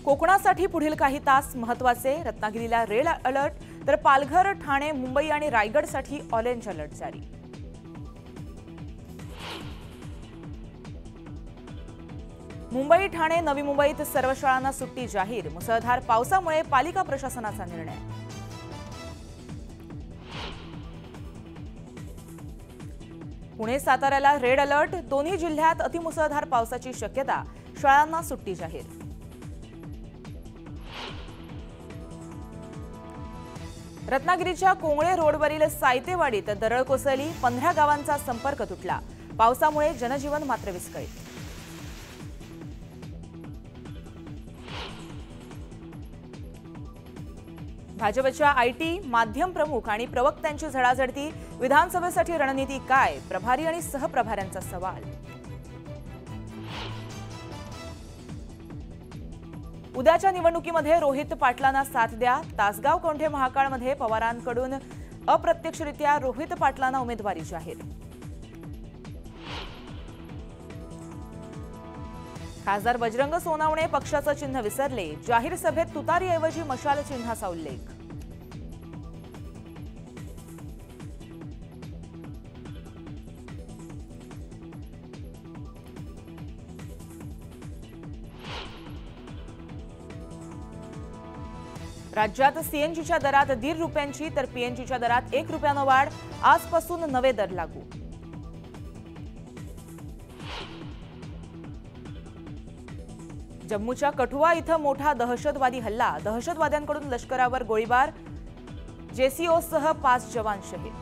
कोकणासाठी पुढील काही तास महत्त्वाचे, रत्नागिरीला रेड अलर्ट, तर पालघर, ठाणे, मुंबई आणि रायगडसाठी ऑरेंज अलर्ट जारी. मुंबई, ठाणे, नवी मुंबईत सर्व शाळांना सुट्टी जाहीर. मुसळधार पावसामुळे पालिका प्रशासनाचा निर्णय. पुणे, साताऱ्याला रेड अलर्ट, दोन्ही जिल्ह्यात अतिमुसळधार पावसाची शक्यता. शाळांना सुट्टी जाहीर. रत्नागिरीच्या कोंगळे रोडवरील सायतेवाडीत दरड कोसळली. 15 गावांचा संपर्क तुटला. पावसामुळे जनजीवन मात्र विस्कळीत. भाजपच्या आयटी, माध्यम प्रमुख आणि प्रवक्त्यांची झडाझडती. विधानसभेसाठी रणनीती काय? प्रभारी आणि सहप्रभाऱ्यांचा सवाल. उद्याच्या निवडणुकीमध्ये रोहित पाटलांना साथ द्या. तासगाव कोंढे महाकाळमध्ये पवारांकडून अप्रत्यक्षरित्या रोहित पाटलांना उमेदवारी जाहीर. खासदार बजरंग सोनावणे पक्षाचं चिन्ह विसरले. जाहीर सभेत तुतारीऐवजी मशाल चिन्हाचा उल्लेख. राज्यात सीएनजीच्या दरात 1.5 रुपयांची तर पीएनजीच्या दरात 1 रुपयानं वाढ. आजपासून नवे दर लागू. जम्मूच्या कठुआ इथं मोठा दहशतवादी हल्ला. दहशतवाद्यांकडून लष्करावर गोळीबार. जेसीओसह 5 जवान शहीद.